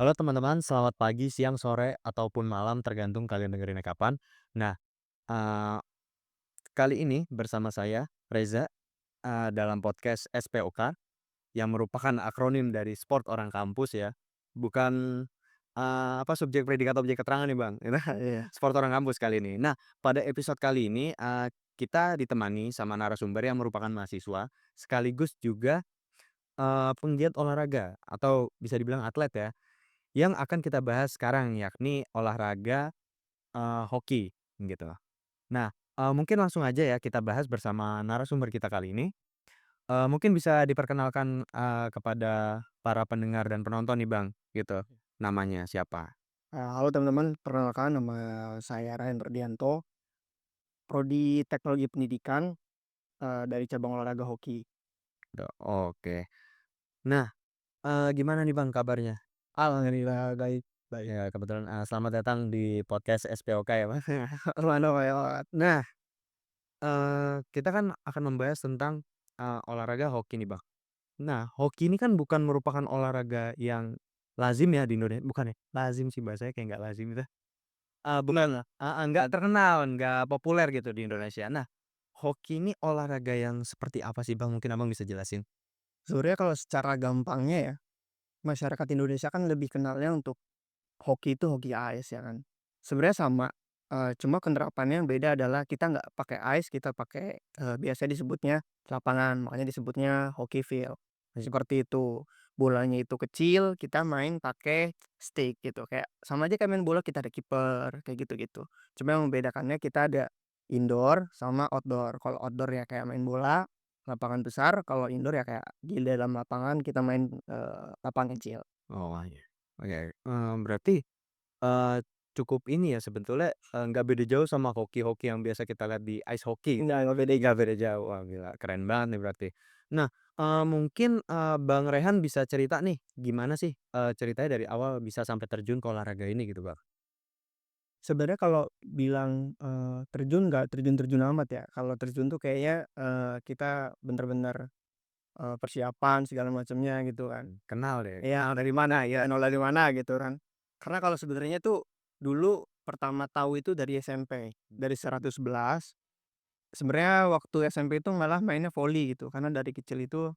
Halo teman-teman, selamat pagi, siang, sore, ataupun malam tergantung kalian dengerinnya kapan. Nah, eee, kali ini bersama saya Reza, dalam podcast SPOK yang merupakan akronim dari Sport Orang Kampus ya, bukan, subjek predikat objek keterangan nih Bang, Iya. Sport Orang Kampus kali ini. Nah, pada episode kali ini, kita ditemani sama narasumber yang merupakan mahasiswa, sekaligus juga, penggiat olahraga atau bisa dibilang atlet ya. Yang akan kita bahas sekarang yakni olahraga, hoki gitu. Nah, mungkin langsung aja ya kita bahas bersama narasumber kita kali ini. Mungkin bisa diperkenalkan, kepada para pendengar dan penonton nih Bang, gitu. Namanya siapa? Halo teman-teman, perkenalkan nama saya Ryan Rudianto, prodi Teknologi Pendidikan, dari cabang olahraga hoki. Oke. Nah, gimana nih Bang kabarnya? Alhamdulillah baik baik. Ya kebetulan, selamat datang di podcast SPOK ya Bang. Mantap banget. Nah, kita kan akan membahas tentang, olahraga hoki nih Bang. Nah, hoki ini kan bukan merupakan olahraga yang lazim ya di Indonesia, bukan ya? Lazim sih bahasanya kayak nggak lazim itu. Bukan nggak terkenal, nggak populer gitu di Indonesia. Nah, hoki ini olahraga yang seperti apa sih Bang? Mungkin Abang bisa jelasin? Sebenarnya kalau secara gampangnya ya, masyarakat Indonesia kan lebih kenalnya untuk hoki itu hoki ice ya kan. Sebenarnya sama, cuma penerapannya yang beda adalah kita nggak pakai ice, kita pakai, biasa disebutnya lapangan, makanya disebutnya hoki field, seperti itu. Bolanya itu kecil, kita main pakai stick gitu, kayak sama aja kayak main bola kita ada kiper, kayak gitu-gitu. Cuma yang membedakannya kita ada indoor sama outdoor. Kalau outdoor ya kayak main bola, lapangan besar, kalau indoor ya kayak di dalam lapangan kita main, lapangan kecil. Oh, iya. Oke, berarti, eee, cukup ini ya sebetulnya, nggak beda jauh sama hoki-hoki yang biasa kita lihat di ice hockey. Nggak beda Nggak beda jauh. Wah gila, keren banget nih berarti. Nah, mungkin, Bang Rehan bisa cerita nih, gimana sih, ceritanya dari awal bisa sampai terjun ke olahraga ini gitu, Bang? Sebenarnya kalau bilang, terjun nggak terjun-terjun amat ya, kalau terjun tuh kayaknya, kita bener-bener, persiapan segala macamnya gitu kan. Kenal deh. Iya, dari mana ya, nol dari mana gitu kan. Karena kalau sebenarnya tuh dulu pertama tahu itu dari SMP, dari 111. Sebenarnya waktu SMP itu malah mainnya voli gitu, karena dari kecil itu,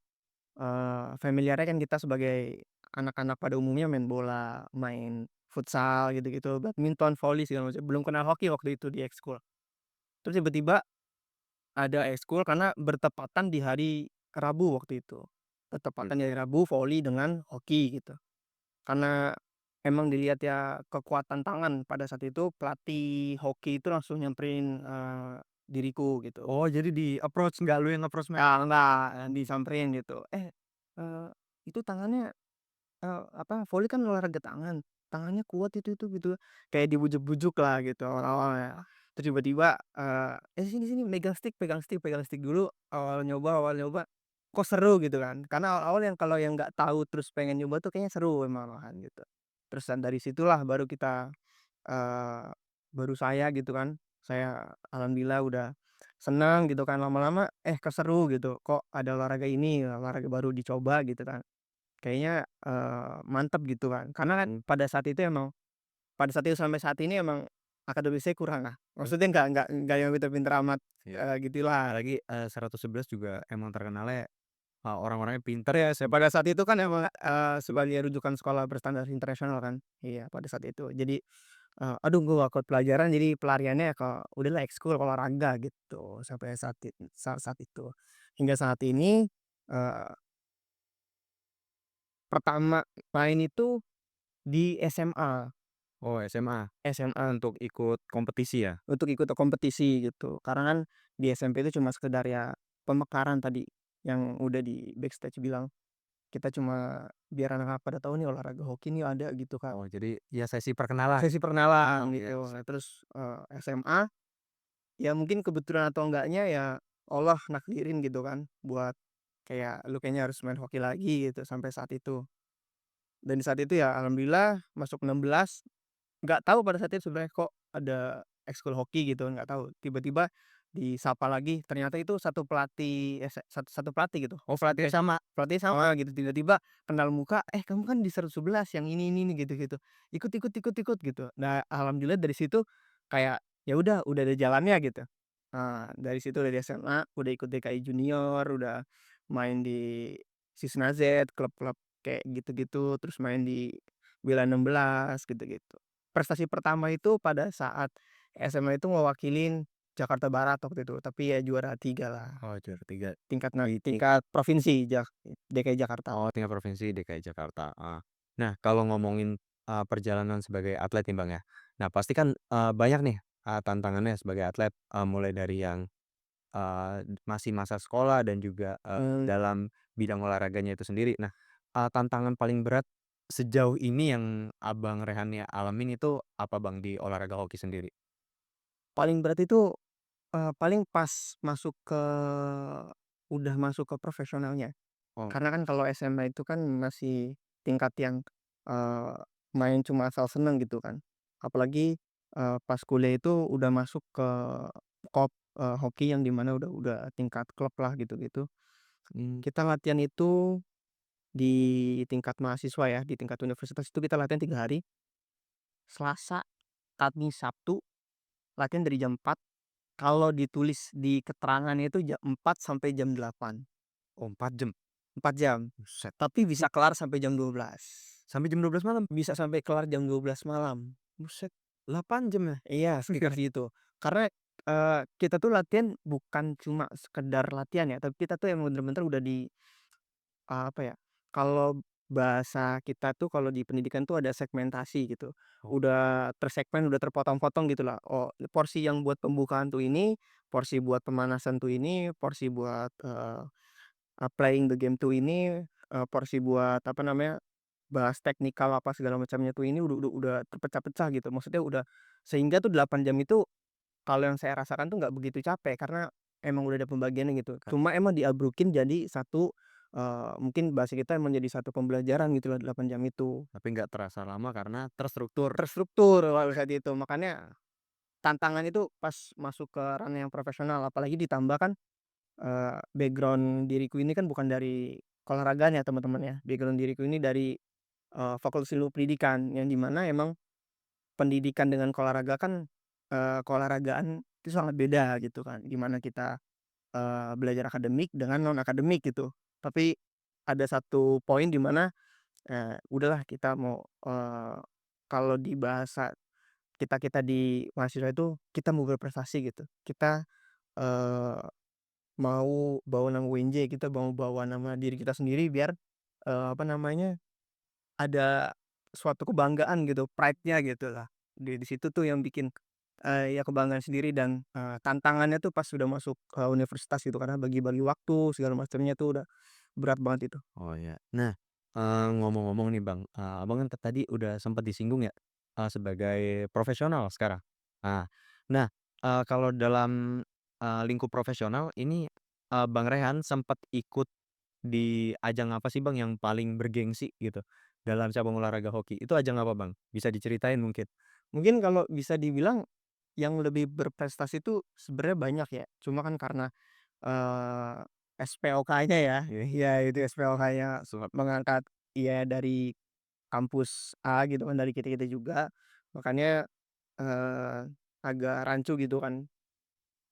familiarnya kan kita sebagai anak-anak pada umumnya main bola, main futsal gitu-gitu, badminton, voli segala macam, belum kenal hoki waktu itu di ekskul. Terus tiba-tiba ada ekskul karena bertepatan di hari Rabu waktu itu. Mmm. Bertepatan di hari Rabu voli dengan hoki gitu. Karena emang dilihat ya kekuatan tangan pada saat itu pelatih hoki itu langsung nyamperin, diriku gitu. Oh, jadi di-approach, nggak lu yang approach Enggak, disamperin gitu, eee, "Itu tangannya, apa, voli kan olahraga tangan, tangannya kuat itu," gitu. Kayak dibujuk-bujuk lah gitu awal-awalnya. Terus tiba-tiba, sini sini pegang stick pegang stick dulu." Awal nyoba, kok seru gitu kan. Karena awal-awal yang kalau yang nggak tahu terus pengen nyoba tuh kayaknya seru emang malahan gitu. Terusan dari situlah baru kita, eee, baru saya gitu kan, saya alhamdulillah udah senang gitu kan, lama-lama, keseru gitu, kok ada olahraga ini, olahraga baru dicoba gitu kan. Kayaknya, mantep gitu kan. Karena kan pada saat itu sampai saat ini emang akademis saya kurang lah. Maksudnya nggak yang pinter-pinter amat, Iya. gitulah. Apalagi, 111 juga emang terkenalnya, orang-orangnya pinter ya, Pada saat itu kan emang, sebagai rujukan sekolah berstandar internasional kan. Iya, pada saat itu. Jadi, aduh gue gak kuat pelajaran jadi pelariannya ke udahlah ekskul olahraga gitu, sampai saat itu. Hingga saat ini, eee, pertama main itu di SMA. Oh, SMA, SMA untuk ikut kompetisi ya? untuk ikut kompetisi gitu. Karena kan di SMP itu cuma sekedar ya pemekaran tadi yang udah di backstage bilang, kita cuma biar anak-anak pada tahu nih olahraga hoki nih ada gitu, Kak. Oh, jadi ya sesi perkenalan. Sesi perkenalan gitu. Yes. Nah terus, SMA, ya mungkin kebetulan atau enggaknya ya Allah nakdirin gitu kan buat kayak, "Lu kayaknya harus main hoki lagi," gitu sampai saat itu. Dan di saat itu ya alhamdulillah masuk 16, nggak tahu pada saat itu sebenarnya kok ada ekskul hoki gitu, nggak tahu, tiba-tiba disapa lagi, ternyata itu satu pelatih satu pelatih gitu. Oh, pelatihnya Oke, sama? pelatihnya sama gitu, tiba-tiba kenal muka, "Eh, kamu kan di 111 yang ini," gitu-gitu. "Ikut," gitu. Nah, alhamdulillah dari situ kayak, ya udah ada jalannya gitu. Nah, dari situ dari SMA udah ikut DKI Junior, udah main di Sisna Z, klub-klub kayak gitu-gitu, terus main di Wila 16 gitu-gitu. Prestasi pertama itu pada saat SMA itu ngewakilin Jakarta Barat waktu itu, tapi ya juara 3 lah, Oh, juara 3 di tingkat provinsi DKI Jakarta. oh, tingkat provinsi DKI Jakarta, heeh. Nah, kalau ngomongin, perjalanan sebagai atlet nih, Bang, ya. Nah, pasti kan, banyak nih, tantangannya sebagai atlet, mulai dari yang, masih masa sekolah dan juga, dalam bidang olahraganya itu sendiri. Nah, tantangan paling berat sejauh ini yang Abang Rehan ya alamin itu apa, Bang, di olahraga hoki sendiri? Paling berat itu, paling pas udah masuk ke profesionalnya. Oh, Karena kan kalau SMA itu kan masih tingkat yang, eee, main cuma asal seneng gitu kan. Apalagi, pas kuliah itu udah masuk ke hoki yang di mana udah tingkat klub lah gitu-gitu. mmm, Kita latihan itu di tingkat mahasiswa ya, di tingkat universitas itu kita latihan 3 hari, Selasa, Kamis, Sabtu, latihan dari jam 4. Kalau ditulis di keterangannya itu jam 4 sampai jam 8, oh, 4 jam? 4 jam. Buset, Tapi itu bisa kelar sampai jam 12. sampai jam 12 malam? Bisa sampai kelar jam 12 malam. Buset, 8 jam ya? Iya, sekitar segitu. Karena, kita tuh latihan bukan cuma sekedar latihan ya, tapi kita tuh emang bener-bener udah apa ya, kalau bahasa kita tuh kalau di pendidikan tuh ada segmentasi gitu. Oh, Udah tersegmen, udah terpotong-potong gitulah. Oh, porsi yang buat pembukaan tuh ini, porsi buat pemanasan tuh ini, porsi buat, playing the game tuh ini, porsi buat apa namanya, bahas teknikal apa segala macamnya tuh ini udah terpecah-pecah gitu. Maksudnya udah sehingga tuh 8 jam itu kalau yang saya rasakan tuh nggak begitu capek karena emang udah ada pembagiannya gitu. Kak, Cuma emang diabrukin jadi satu, mungkin bahasa kita emang jadi satu pembelajaran gitu loh 8 jam itu. tapi nggak terasa lama karena terstruktur. Terstruktur kalau saat itu, makanya tantangan itu pas masuk ke ranah yang profesional, apalagi ditambah kan, background diriku ini kan bukan dari keolahragaannya teman-teman ya, background diriku ini dari, Fakultas Ilmu Pendidikan yang di mana emang pendidikan dengan keolahragaan itu sangat beda gitu kan, di mana kita belajar akademik dengan non akademik gitu. Tapi ada satu poin di mana, udahlah kita mau, kalau di bahasa kita-kita di mahasiswa itu, kita mau berprestasi gitu. Kita, eee, mau bawa nama UNJ, kita mau bawa nama diri kita sendiri biar, apa namanya, ada suatu kebanggaan gitu, pride-nya gitulah. Di situ tuh yang bikin, ya kebanggaan sendiri dan, tantangannya tuh pas sudah masuk ke universitas gitu karena bagi-bagi waktu segala macamnya tuh udah berat banget itu. Oh, ya. Nah, ngomong-ngomong nih, Bang, Abang kan tadi udah sempat disinggung ya, sebagai profesional sekarang. Nah nah, kalau dalam, lingkup profesional ini, Bang Rehan sempat ikut di ajang apa sih, Bang, yang paling bergengsi gitu, dalam cabang olahraga hoki? Itu ajang apa, Bang? Bisa diceritain mungkin? Mungkin kalau bisa dibilang yang lebih berprestasi itu sebenarnya banyak ya, cuma kan karena, eee, SPOK-nya ya, ya itu SPOK-nya Suap mengangkat ya dari kampus A gitu kan, dari kita-kita juga, makanya, eee, agak rancu gitu kan.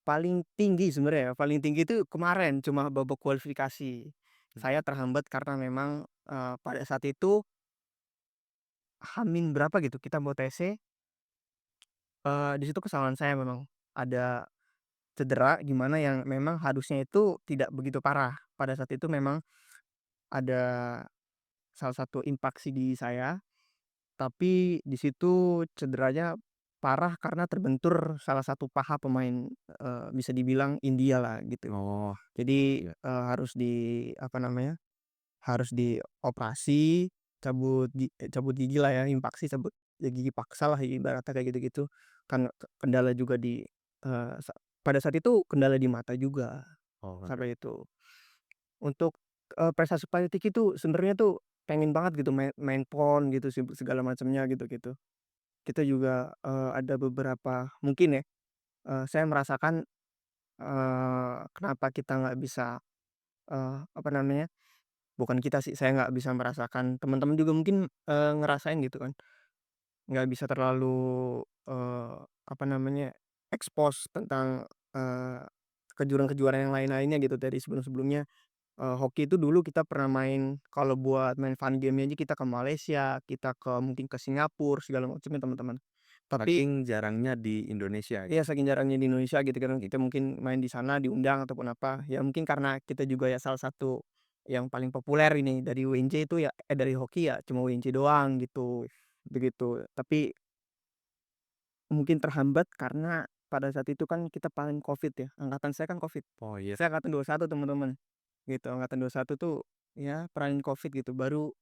Paling tinggi sebenarnya ya, paling tinggi itu kemarin cuma babak kualifikasi. Saya terhambat karena memang, pada saat itu H-min berapa gitu kita mau TC, di situ kesalahan saya memang. Ada cedera di mana yang memang harusnya itu tidak begitu parah. Pada saat itu memang ada salah satu inpaksi di saya, tapi di situ cederanya parah karena terbentur salah satu paha pemain, bisa dibilang India lah gitu. oh, Jadi, iya. harus apa namanya, harus dioperasi, cabut gigi lah ya, inpaksi cabut ya gigi paksa lah ibaratnya kayak gitu-gitu. Kan kendala juga di, eee, sa pada saat itu kendala di mata juga, Oh, sampai itu. Untuk, prestasi politik itu sebenarnya tuh pengen banget gitu main main PON gitu segala macamnya gitu-gitu. kita juga, ada beberapa mungkin ya, saya merasakan, kenapa kita nggak bisa, apa namanya, bukan kita sih, saya nggak bisa merasakan, teman-teman juga mungkin, ngerasain gitu kan, nggak bisa terlalu, apa namanya, expose tentang, kejuaraan-kejuaraan yang lain-lainnya gitu dari sebelum-sebelumnya. Hoki itu dulu kita pernah main, kalau buat main fun game-nya aja kita ke Malaysia, kita ke mungkin ke Singapura segala macam ya teman-teman. Tapi Saking jarangnya di Indonesia ya gitu. saking jarangnya di Indonesia gitu kan, kita mungkin main di sana diundang ataupun apa, ya mungkin karena kita juga ya salah satu yang paling populer ini dari UNJ itu ya dari hoki ya cuma UNJ doang gitu, begitu. Tapi mungkin terhambat karena pada saat itu kan kita paling Covid ya, angkatan saya kan Covid. Oh iya, Saya angkatan 21 teman-teman, gitu. Angkatan 21 tuh ya perayaan Covid gitu, baru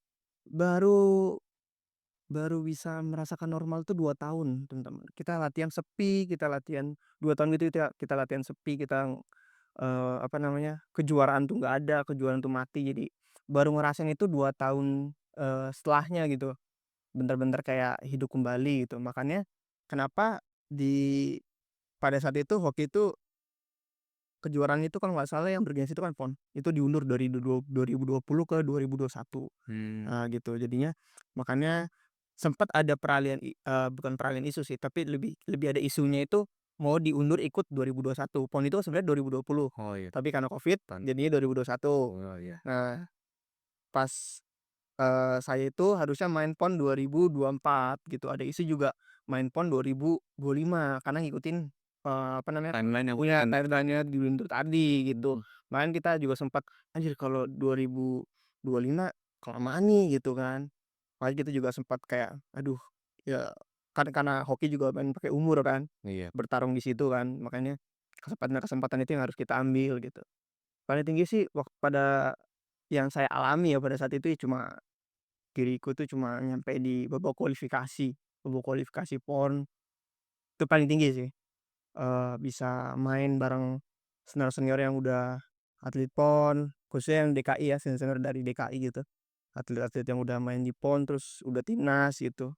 baru bisa merasakan normal tuh 2 tahun, teman-teman. Kita latihan sepi, kita latihan 2 tahun gitu kita latihan sepi, kita, apa namanya, kejuaraan tuh nggak ada, kejuaraan tuh mati. Jadi baru ngerasain itu 2 tahun, setelahnya gitu, bener-bener kayak hidup kembali gitu. Makanya kenapa di pada saat itu hoki itu kejuaraan itu kalau nggak salah yang bergengsi itu kan PON, itu diundur dari 2020 ke 2021. mmm, Gitu jadinya makanya sempat ada bukan peralihan isu sih, tapi lebih lebih ada isunya itu mau diundur ikut 2021. PON itu kan sebenarnya 2020, oh iya, tapi karena Covid tan jadinya 2021. oh iya, Nah, pas, saya itu harusnya main PON 2024 gitu, ada isu juga main PON 2025 karena ngikutin, apa namanya, timeline yang punya timeline-nya diundur tadi gitu. mhm, Makanya kita juga sempat, "Anjir kalau 2025 kelamaan nih," gitu kan. Makanya kita juga sempat kayak, aduh, ya kan karena hoki juga main pakai umur kan, iya, bertarung di situ kan, makanya kesempatan-kesempatan itu yang harus kita ambil gitu. Paling tinggi sih pada yang saya alami ya pada saat itu ya cuma diriku tuh cuma nyampe di babak kualifikasi PON, itu paling tinggi sih. Bisa main bareng senior-senior yang udah atlet PON, khususnya yang DKI ya, senior-senior dari DKI gitu. Atlet-atlet yang udah main di PON, terus udah timnas gitu.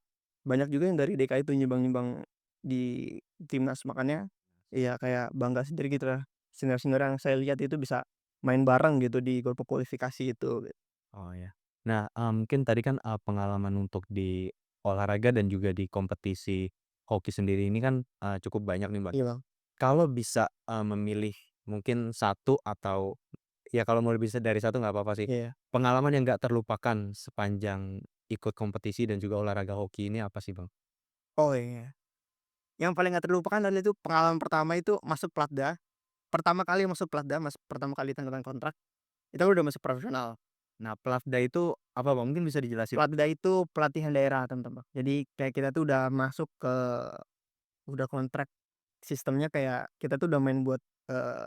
Banyak juga yang dari DKI tuh nyumbang-nyumbang di timnas, makanya iya kayak bangga sendiri gitu lah. Senior-senior yang saya lihat itu bisa main bareng gitu di babak kualifikasi itu, gitu. oh iya. Nah, mungkin tadi kan, pengalaman untuk di olahraga dan juga di kompetisi hoki sendiri ini kan, cukup banyak nih, Bang. Iya, Bang. Kalau bisa, memilih mungkin satu atau ya kalau mau bisa dari satu nggak apa-apa sih, Iya. pengalaman yang nggak terlupakan sepanjang ikut kompetisi dan juga olahraga hoki ini apa sih, Bang? Oh, iya. Yang paling nggak terlupakan adalah itu pengalaman pertama itu masuk Platda, pertama kali masuk Platda, pertama kali tanda tangan kontrak, itu udah masuk profesional. Nah, Plavda itu apa, Bang? Mungkin bisa dijelasin? Platda itu pelatihan daerah, teman-teman. Jadi kayak kita tuh udah kontrak, sistemnya kayak kita tuh udah main buat,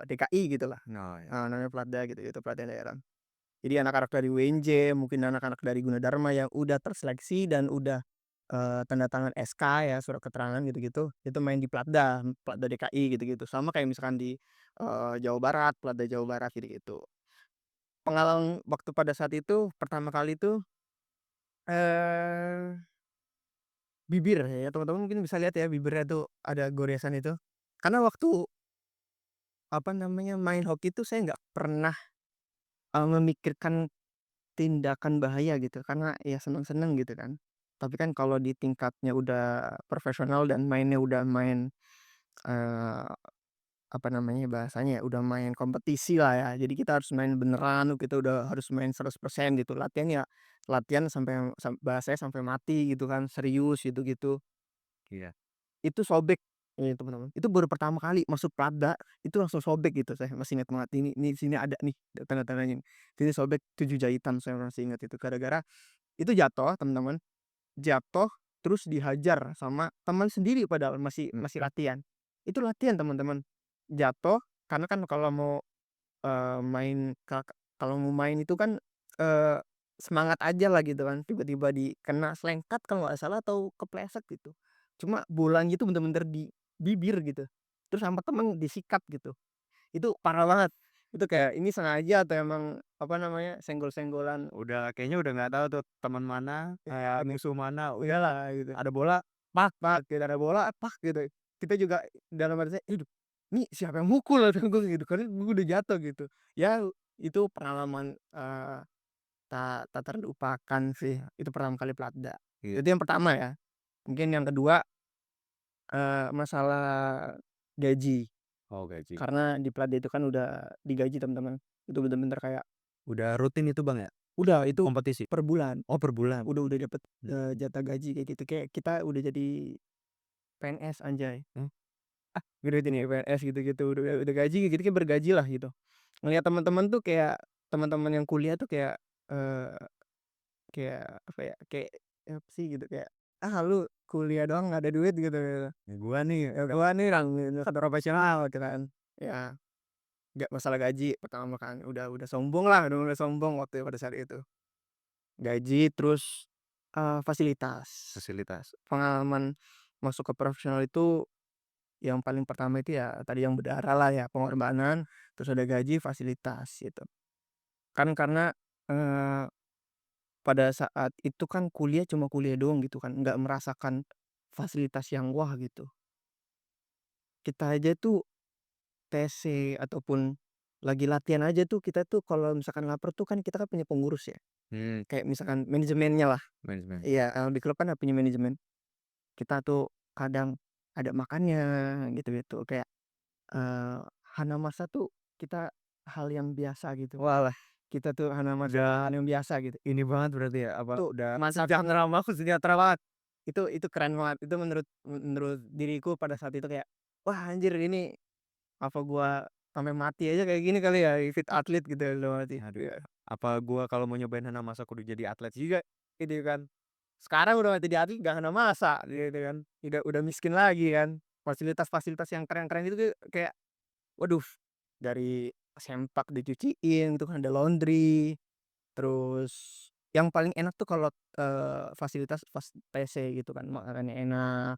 DKI gitulah, Oh ya, namanya Platda gitu gitu, pelatihan daerah. Jadi anak-anak dari UNJ, mungkin anak-anak dari Gunadarma yang udah terseleksi dan udah, tanda tangan SK ya, surat keterangan gitu-gitu, itu main di Platda, Platda DKI gitu-gitu. Sama kayak misalkan di, Jawa Barat, Platda Jawa Barat gitu-gitu. Pengalaman waktu pada saat itu, pertama kali itu, eee, bibir ya, teman-teman mungkin bisa lihat ya bibirnya tuh ada goresan itu. Karena waktu, apa namanya, main hoki tuh saya nggak pernah, memikirkan tindakan bahaya gitu, karena ya seneng-seneng gitu kan. Tapi kan kalau di tingkatnya udah profesional dan mainnya udah main, eee, apa namanya bahasanya ya, udah main kompetisi lah ya. Jadi kita harus main beneran, kita udah harus main 100% gitu. Latihan ya latihan sampai bahasanya sampai mati gitu kan, serius gitu-gitu. iya. Itu sobek, teman-teman. Itu baru pertama kali masuk Prada, itu langsung sobek gitu, saya masih ingat banget. Ini sini ada nih tanda-tandanya nih. Ini sobek 7 jahitan, saya masih ingat itu. Gara-gara itu jatuh, teman-teman. Jatuh, terus dihajar sama teman sendiri padahal masih masih Mhm. latihan. Itu latihan, teman-teman. Jatuh, karena kan kalau mau, main kalau mau main itu kan, eee, semangat aja lah gitu kan, tiba-tiba kena selengkat kalau nggak salah atau kepleset gitu. Cuma bolanya itu bener-bener di bibir gitu, terus sama temen disikat gitu. Itu parah banget. Itu kayak ini sengaja atau emang, apa namanya, senggol-senggolan, Udah kayaknya udah nggak tahu tuh teman mana, kayak musuh mana, udahlah gitu. ada bola pak pak, gitu, ada bola, pak, gitu. Kita juga dalam hati saya, "Aduh, ini siapa yang mukul?" Kata gue gitu, karena gue udah jatuh gitu. Ya itu pengalaman, tak terlupakan sih, itu pertama kali platda. Iya. Itu yang pertama ya. Mungkin yang kedua, masalah gaji, Oh, gaji. karena di platda itu kan udah digaji teman-teman. Itu bener-bener kayak Udah rutin itu, Bang, ya? udah itu Kompetisi? per bulan, Oh, per bulan? udah dapet, Hmm. jatah gaji kayak gitu, kayak kita udah jadi PNS anjay. Hmm. Gitu nih PNS gitu-gitu, udah gaji gitu, kayak bergaji lah gitu. Ngelihat teman-teman tuh kayak teman-teman yang kuliah tuh kayak, eee, kayak apa ya, kayak apa sih gitu, kayak, "Ah lu kuliah doang nggak ada duit," gitu. Ya gua nih Ya gua nih kantor profesional gitu kan. Ya nggak masalah gaji pertama kan, udah sombong lah, udah mulai sombong waktu pada saat itu. Gaji terus, fasilitas. fasilitas. Pengalaman masuk ke profesional itu yang paling pertama itu ya tadi yang berdarah lah ya, pengorbanan, terus ada gaji, fasilitas gitu. Kan karena, eee, pada saat itu kan kuliah cuma kuliah doang gitu kan, nggak merasakan fasilitas yang wah gitu. Kita aja tuh TC ataupun lagi latihan aja tuh kita tuh kalau misalkan lapar tuh kan kita kan punya pengurus ya, Hmm. kayak misalkan manajemennya lah. Manajemen. Iya, di klub kan punya manajemen. Kita tuh kadang ada makannya gitu-gitu, kayak, eee, hana masa tuh kita hal yang biasa gitu. Walah, Kita tuh hana masa udah hal yang biasa gitu. ini banget berarti ya, apa, Itu udah sejahtera banget, sejahtera banget. Itu keren banget. Itu menurut menurut diriku pada saat itu kayak, "Wah anjir ini apa gua sampai mati aja kayak gini kali ya, fit atlet," gitu dalam hati. aduh, Iya, apa gua kalau mau nyobain hana masa kudu jadi atlet juga? juga gitu kan. Sekarang udah mati di atlet gak hana masa gitu kan. Udah miskin lagi kan. Fasilitas-fasilitas yang keren-keren itu tuh kayak waduh, dari sempak dicuciin itu kan ada laundry, terus yang paling enak tuh kalau, fasilitas pas TC gitu kan, makanannya enak,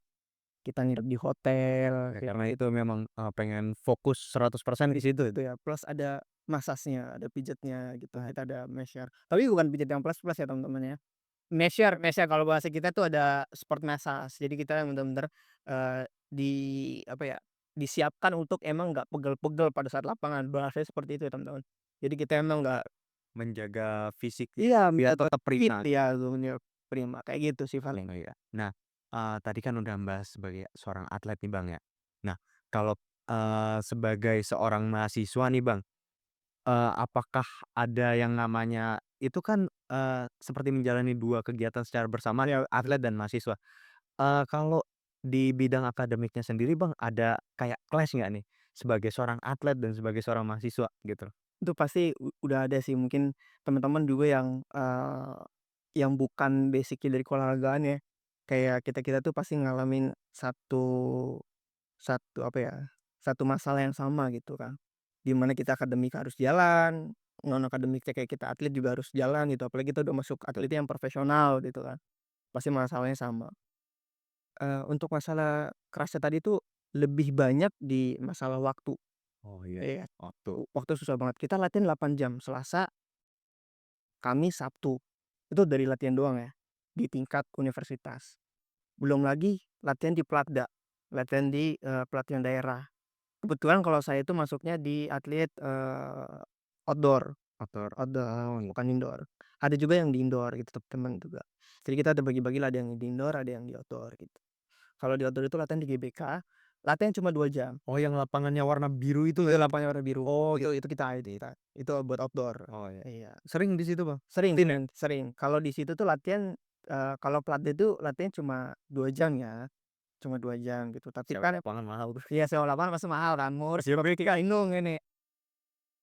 kita nginep di hotel, Ya kayak karena itu gitu. memang, pengen fokus 100% di situ. Itu ya, plus ada masasnya, ada pijetnya gitu, kita ada masseur. Tapi bukan pijet yang plus-plus ya teman-teman ya. Masseur kalau bahasa kita tuh ada sport massage. Jadi kita bener-bener, di apa ya, disiapkan untuk emang nggak pegel-pegel pada saat lapangan, bahasanya seperti itu ya teman-teman. Jadi kita emang nggak Menjaga fisik iya, biar tetap tetap fit prima. ya, sebenarnya prima, kayak gitu sih paling. Oh, iya. Nah, tadi kan udah membahas sebagai seorang atlet nih, Bang, ya. Nah, kalau, sebagai seorang mahasiswa nih, Bang, apakah ada yang namanya itu kan, seperti menjalani 2 kegiatan secara bersama ya, atlet dan mahasiswa. Kalau di bidang akademiknya sendiri, Bang, ada kayak clash nggak nih, sebagai seorang atlet dan sebagai seorang mahasiswa gitu? Itu pasti udah ada sih mungkin teman-teman juga yang bukan basic-nya dari keolahragaan ya, kayak kita-kita tuh pasti ngalamin satu satu apa ya, satu masalah yang sama gitu kan. Di mana kita akademik harus jalan, non akademiknya kayak kita atlet juga harus jalan gitu, apalagi kita udah masuk atletnya yang profesional gitu kan, pasti masalahnya sama. Untuk masalah kerasnya tadi tuh lebih banyak di masalah waktu, Oh, iya. iya, Waktu. waktu susah banget. Kita latihan 8 jam, Selasa, Kamis, Sabtu. Itu dari latihan doang ya, di tingkat universitas. Belum lagi latihan di Platda, latihan di, pelatihan daerah. Kebetulan kalau saya itu masuknya di atlet, outdoor Faktor. outdoor, bukan indoor. Ada juga yang di indoor gitu, temen juga. Jadi kita ada bagi-bagi lah, ada yang di indoor, ada yang di outdoor gitu. Kalau di outdoor itu latihan di GBK, latihan cuma 2 jam. Oh, yang lapangannya warna biru itu Itu nggak sih? lapangannya warna biru. Oh, Itu kita, itu buat outdoor. oh, ya. Iya. Sering di situ, Bang? Sering. Kalau di situ tuh latihan, kalau Platda itu latihan cuma 2 jam ya, cuma 2 jam gitu. Tapi Sewa kan lapangan mahal tuh. iya sewa lapangan pasti mahal kan, murah sih tapi kita indung ini.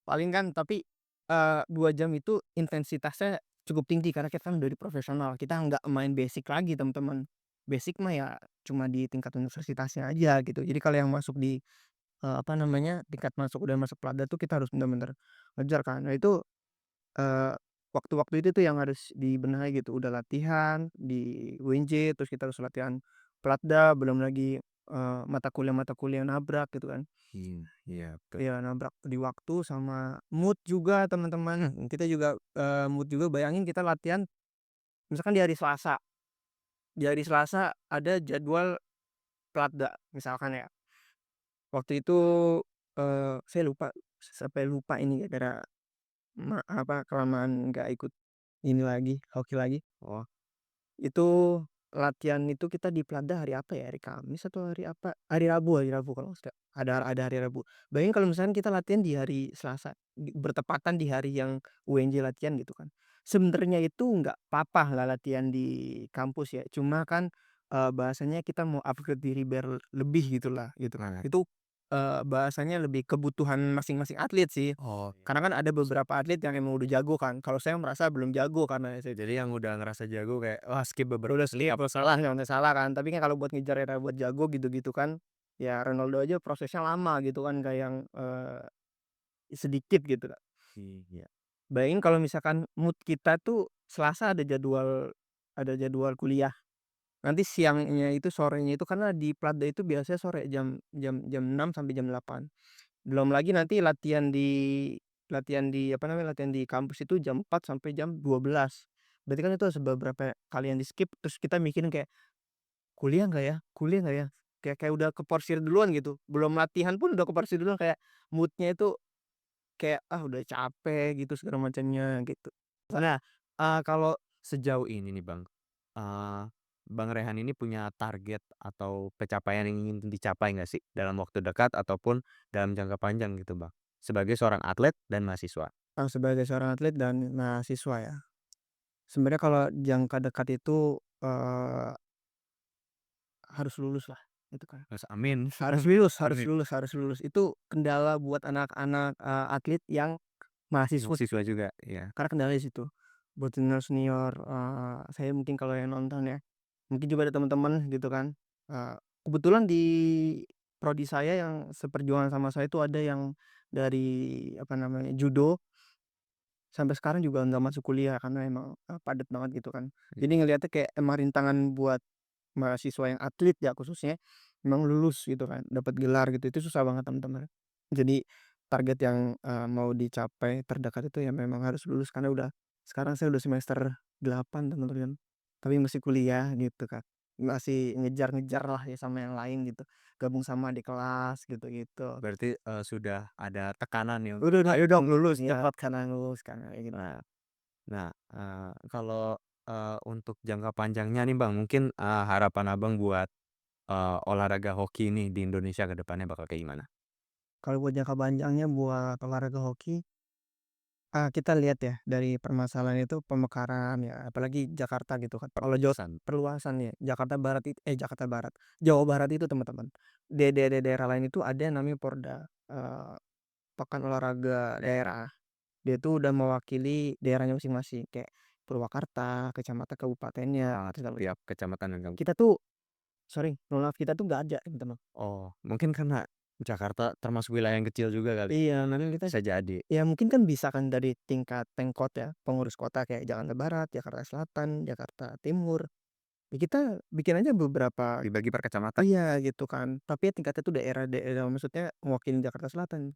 Paling kan tapi, 2 jam itu intensitasnya cukup tinggi karena kita kan udah di profesional, kita nggak main basic lagi teman-teman. Basic mah ya cuma di tingkat universitasnya aja gitu. Jadi kalau yang masuk di, apa namanya, tingkat masuk udah masuk Platda tuh kita harus bener-bener ngejar kan. Nah itu, Eee, waktu-waktu itu tuh yang harus dibenahi gitu, udah latihan di UNJ, terus kita harus latihan Platda, belum lagi, mata kuliah nabrak gitu kan. Iya, iya, betul. Iya nabrak di waktu sama mood juga teman-teman, kita juga, mood juga bayangin kita latihan misalkan di hari Selasa, di hari Selasa ada jadwal Platda misalkan ya. Waktu itu, saya lupa, sampai lupa ini gara-gara kelamaan nggak ikut ini lagi, hoki lagi. Oh, Itu latihan itu kita di Platda hari apa ya, hari Kamis atau hari apa, hari Rabu kalau nggak salah, ada hari Rabu. Bayangin kalau misalkan kita latihan di hari Selasa, bertepatan di hari yang UNJ latihan gitu kan. Sebenarnya itu nggak apa-apa lah latihan di kampus ya, cuma kan, bahasanya kita mau upgrade diri biar lebih gitulah, gitu. nah, Itu, bahasanya lebih kebutuhan masing-masing atlet sih. oh, iya. Karena kan ada beberapa atlet yang emang udah jago kan, kalau saya merasa belum jago karena saya Jadi yang udah ngerasa jago kayak, wah skip beberapa udah skip atau salah nggak salah kan, tapi kan kalau buat ngejar era buat jago gitu-gitu kan, ya Ronaldo aja prosesnya lama gitu kan, kayak yang, sedikit gitu, Kak. iya. Bayangin kalau misalkan mood kita tuh Selasa ada jadwal kuliah, nanti siangnya itu, sorenya itu karena di Platda itu biasanya sore jam 6 sampai jam 8. Belum lagi nanti latihan di apa namanya, latihan di kampus itu jam 4 sampai jam 12. Berarti kan itu ada beberapa kali yang di-skip, terus kita mikirin kayak, "Kuliah nggak ya? Kuliah nggak ya?" Kayak udah keporsir duluan gitu, belum latihan pun udah keporsir duluan, kayak mood-nya itu kayak, "Ah, udah capek," gitu segala macamnya gitu. Nah, kalau sejauh ini nih Bang, eee, Bang Rehan ini punya target atau pencapaian yang ingin dicapai nggak sih dalam waktu dekat ataupun dalam jangka panjang gitu Bang? Sebagai seorang atlet dan mahasiswa. Sebagai seorang atlet dan mahasiswa ya, sebenarnya kalau jangka dekat itu, harus lulus lah, itu kan. Mas amin. Harus lulus harus Amin. lulus harus lulus, itu kendala buat anak-anak, atlet yang mahasiswa. Mahasiswa juga, iya. Karena kendalanya di situ. Buat senior-senior, saya mungkin kalau yang nonton ya, mungkin juga ada teman-teman gitu kan, kebetulan di prodi saya yang seperjuangan sama saya itu ada yang dari apa namanya, judo, sampai sekarang juga nggak masuk kuliah karena emang, padat banget gitu kan. Jadi ngelihatnya kayak emang rintangan buat mahasiswa yang atlet ya khususnya, memang lulus gitu kan, dapat gelar gitu, itu susah banget teman-teman. Jadi target yang, mau dicapai terdekat itu ya memang harus lulus karena sekarang saya udah semester 8 teman-teman, tapi masih kuliah gitu kan. Masih ngejar-ngejar lah ya sama yang lain gitu, gabung sama adik kelas gitu-gitu. Berarti, sudah ada tekanan ya, Udah, "Ayo dong lulus," ya. cepat karena lulus kan kayak gitu. Nah nah, kalau, untuk jangka panjangnya nih Bang, mungkin, harapan Abang buat, olahraga hoki ini di Indonesia ke depannya bakal kayak gimana? Kalau buat jangka panjangnya buat olahraga hoki, kita lihat ya dari permasalahan itu pemekaran ya, apalagi Jakarta gitu kan. Kalau Perluasan. perluasan ya, Jakarta Barat, Jawa Barat itu teman-teman, daerah lain itu ada yang namanya Porda, Pekan Olahraga Daerah. Dia tuh udah mewakili daerahnya masing-masing, kayak Purwakarta, kecamatan, kabupatennya, segala macam. Tiap kecamatan dan Kita tuh sorry, mohon maaf, kita tuh nggak ada teman-teman. oh, mungkin karena Jakarta termasuk wilayah yang kecil juga kali, Iya, makanya kita bisa jadi. ya mungkin kan bisa kan dari tingkat Pemkot ya, pengurus kota kayak Jakarta Barat, Jakarta Selatan, Jakarta Timur, ya kita bikin aja beberapa. Dibagi per kecamatan. Iya gitu kan, tapi ya tingkatnya tuh daerah-daerah, maksudnya mewakili Jakarta Selatan.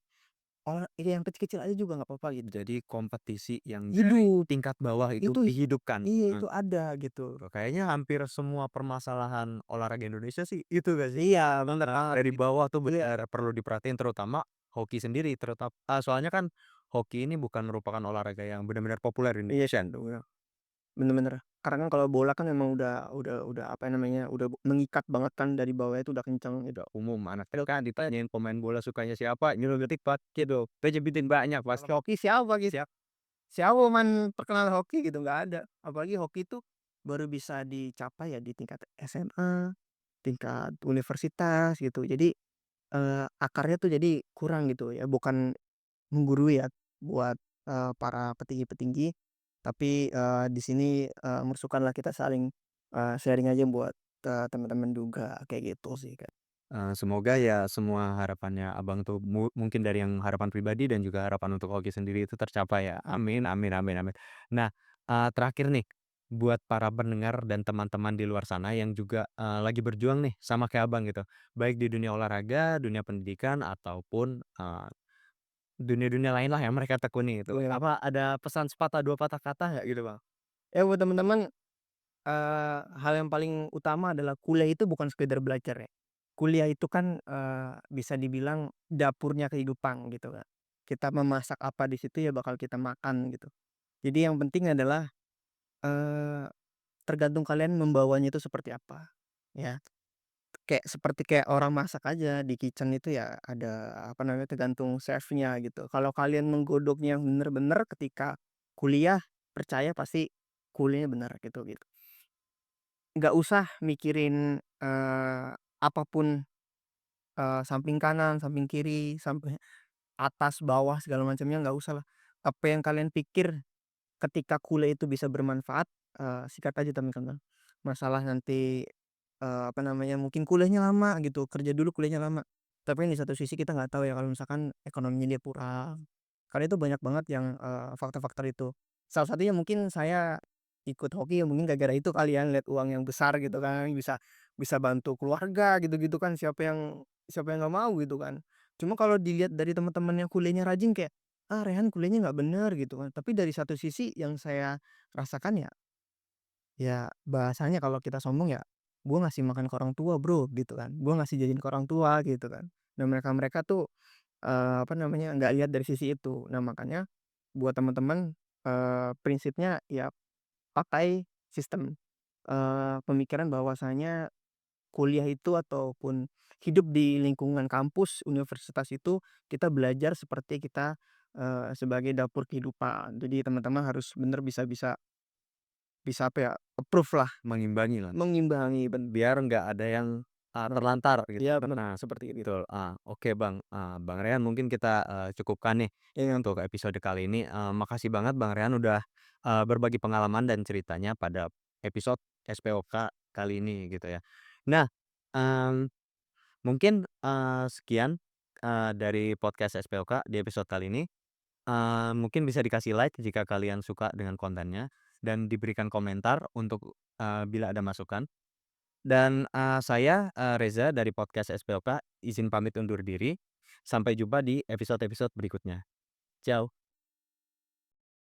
Iya yang kecil-kecil aja juga nggak apa-apa gitu. Jadi kompetisi yang dari Hidup, tingkat bawah itu itu dihidupkan. iya itu ada gitu. Kayaknya hampir semua permasalahan olahraga Indonesia sih itu gak sih? Iya bener banget Dari gitu. bawah tuh Iya, benar perlu diperhatiin terutama hoki sendiri soalnya kan hoki ini bukan merupakan olahraga yang benar-benar populer di iya, Indonesia. bener bener. Karena kan kalau bola kan memang udah apa namanya, udah mengikat banget kan dari bawah itu udah kenceng gitu. Udah umum anak kecil kan ditanyain pemain bola sukanya siapa, nyelonopet pak gitu, penyebutin banyak Kalau pasti. hoki siapa gitu? Siap. Siapa pemain terkenal hoki gitu, nggak ada. Apalagi hoki itu baru bisa dicapai ya di tingkat SMA, tingkat universitas gitu. Jadi, akarnya tuh jadi kurang gitu ya, bukan menggurui ya buat, para petinggi-petinggi, tapi, di sini, masukanlah kita saling, sharing aja buat, teman-teman juga, kayak gitu sih, Kak. Semoga ya semua harapannya Abang tuh mungkin dari yang harapan pribadi dan juga harapan untuk hoki sendiri itu tercapai ya. Amin amin amin amin. Nah, terakhir nih, buat para pendengar dan teman-teman di luar sana yang juga, lagi berjuang nih sama kayak Abang gitu, baik di dunia olahraga, dunia pendidikan, ataupun, dunia-dunia lain lah yang mereka tekuni itu. Boleh lah. Apa ada pesan sepatah 2 patah kata nggak gitu Bang? Ya buat teman-teman, hal yang paling utama adalah kuliah itu bukan sekedar belajar ya. Kuliah itu kan, bisa dibilang dapurnya kehidupan gitu Kak. Kita memasak apa di situ ya bakal kita makan gitu. Jadi yang penting adalah, eee, tergantung kalian membawanya itu seperti apa, ya. Kayak orang masak aja di kitchen itu ya ada, apa namanya, tergantung chef-nya gitu. Kalau kalian menggodoknya yang bener-bener ketika kuliah, percaya pasti kuliahnya bener gitu. Nggak usah mikirin, apa pun, samping kanan, samping kiri, sampai atas, bawah, segala macamnya nggak usah lah. Apa yang kalian pikir ketika kuliah itu bisa bermanfaat, sikat aja teman-teman. Masalah nanti, apa namanya, mungkin kuliahnya lama gitu, kerja dulu kuliahnya lama. Tapi di satu sisi kita nggak tahu ya kalau misalkan ekonominya dia kurang. Karena itu banyak banget yang, faktor-faktor itu. Salah satunya mungkin saya ikut hoki ya mungkin gara-gara itu kali ya, lihat uang yang besar gitu kan, bisa bisa bantu keluarga gitu-gitu kan, siapa yang nggak mau gitu kan. Cuma kalau dilihat dari teman-teman yang kuliahnya rajin kayak, "Ah, Rehan kuliahnya nggak bener," gitu kan. Tapi dari satu sisi yang saya rasakan ya bahasanya kalau kita sombong ya, "Gua ngasih makan ke orang tua Bro," gitu kan, "Gua ngasih jajan ke orang tua," gitu kan. Dan mereka-mereka tuh, apa namanya, nggak lihat dari sisi itu. Nah makanya buat teman-teman, prinsipnya ya pakai sistem, pemikiran bahwasanya kuliah itu ataupun hidup di lingkungan kampus, universitas itu kita belajar seperti kita, sebagai dapur kehidupan. Jadi teman-teman harus bener bisa apa ya, approve lah, Mengimbangi lah, mengimbangi biar nggak ada yang, terlantar gitu. iya bener, Nah, seperti itu. betul, oke Bang, Bang Rehan mungkin kita, cukupkan nih Iya, untuk episode kali ini, makasih banget Bang Rehan udah, berbagi pengalaman dan ceritanya pada episode SPOK kali ini gitu ya. Nah, mmm, mungkin, sekian, dari podcast SPOK di episode kali ini. Mungkin bisa dikasih like jika kalian suka dengan kontennya dan diberikan komentar untuk, bila ada masukan. Dan, saya, Reza dari podcast SPOK izin pamit undur diri. Sampai jumpa di episode-episode berikutnya. Ciao.